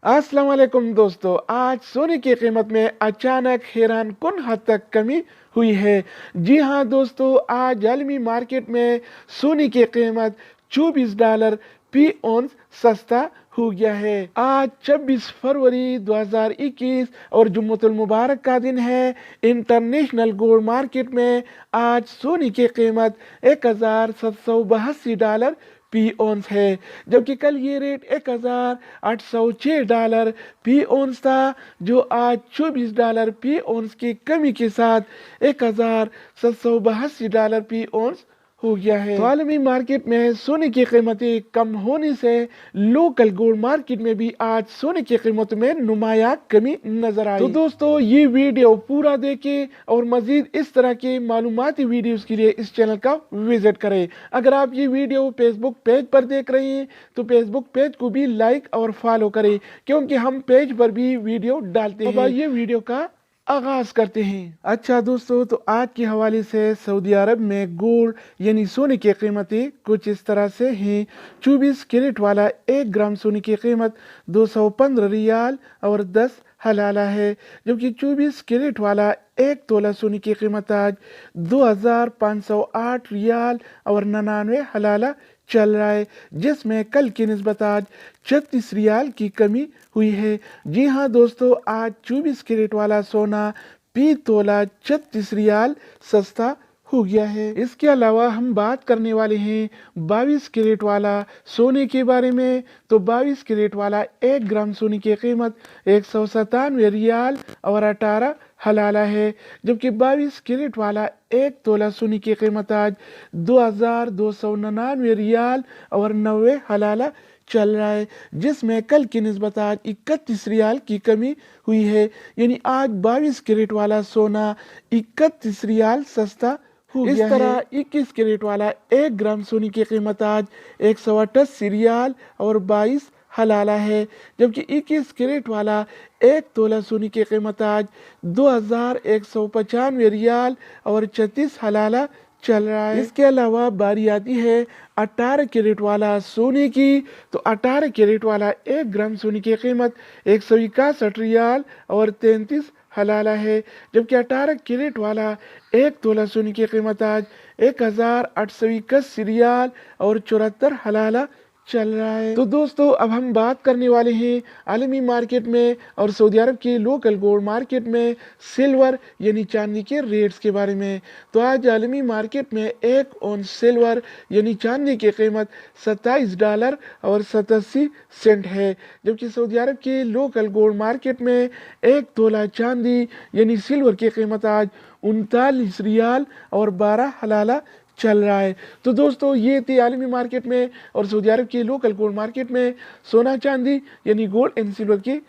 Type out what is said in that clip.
अस्सलाम वालेकुम दोस्तों, आज सोने की कीमत में अचानक हैरान कुन हद तक कमी हुई है। जी हाँ दोस्तों, आज आलमी मार्केट में सोने की कीमत $24 फी औंस सस्ता हो गया है। आज 26 फरवरी 2021 और जुम्मतुल मुबारक का दिन है। इंटरनेशनल गोल्ड मार्केट में आज सोने की कीमत $1782 फी औंस है, जबकि कल ये रेट $1806 फी औंस था, जो आज $24 फी औंस की कमी के साथ $1782 फी औंस हो गया है। तो आलमी मार्केट में सोने की कीमतें कम होने से लोकल गोल्ड मार्केट में भी आज सोने की कीमत में नुमाया कमी नजर आई। तो दोस्तों, ये वीडियो पूरा देखें और मजीद इस तरह के मालूमाती वीडियोस के लिए इस चैनल का विजिट करें। अगर आप ये वीडियो फेसबुक पेज पर देख रहे हैं तो फेसबुक पेज को भी लाइक और फॉलो करें, क्योंकि हम पेज पर भी वीडियो डालते हैं। अब ये वीडियो का आगाज करते हैं। अच्छा दोस्तों, तो आज के हवाले से सऊदी अरब में गोल्ड यानी सोने की कीमतें कुछ इस तरह से हैं। 24 कैरेट वाला 1 ग्राम सोने की कीमत 215 रियाल और 10 हलाला है, जबकि 24 कैरेट वाला 1 तोला सोने की कीमत आज 2508 रियाल और 99 हलाला चल रहा है, जिसमें कल की निस्बत आज 36 रियाल की कमी हुई है। जी हाँ दोस्तों, आज 24 कैरेट वाला सोना फी तोला 36 रियाल सस्ता हो गया है। इसके अलावा हम बात करने वाले हैं 22 कैरेट वाला सोने के बारे में। तो 22 कैरेट वाला 1 ग्राम सोने की कीमत 197 रियाल और 18 हलाला है, जबकि 22 कैरेट वाला 1 तोला सोने की कीमत आज 2299 रियाल और 90 हलाला चल रहा है, जिसमें कल की निस्बत आज 31 रियाल की कमी हुई है। यानी आज 22 कैरेट वाला सोना 31 रियाल सस्ता हो गया है। इस तरह 21 कैरेट वाला 1 ग्राम सोने की कीमत आज 188 रियाल और 22 हलाला है, जबकि 21 कैरेट वाला 1 तोला सोने की कीमत आज 2195 रियाल और 36 हलाला चल रहा है। इसके अलावा बारी आती है 18 कैरेट वाला सोने की। तो 18 कैरेट वाला 1 ग्राम सोने की कीमत 161 रियाल और 33 हलाला है, जबकि 18 कैरेट वाला 1 तोला सोने की कीमत आज 1881 रियाल और 74 हलाला चल रहा है। तो दोस्तों, अब हम बात करने वाले हैं आलमी मार्केट में और सऊदी अरब के लोकल गोल्ड मार्केट में सिल्वर यानी चांदी के रेट्स के बारे में। तो आज आलमी मार्केट में 1 औंस सिल्वर यानी चांदी की कीमत $27 और 87 सेंट है, जबकि सऊदी अरब के लोकल गोल्ड मार्केट में 1 तोला चांदी यानी सिल्वर की कीमत आज 39 रियाल और 12 हलाला चल रहा है। तो दोस्तों, ये थी आलमी मार्केट में और सऊदी अरब के लोकल गोल्ड मार्केट में सोना चांदी यानी गोल्ड एंड सिल्वर की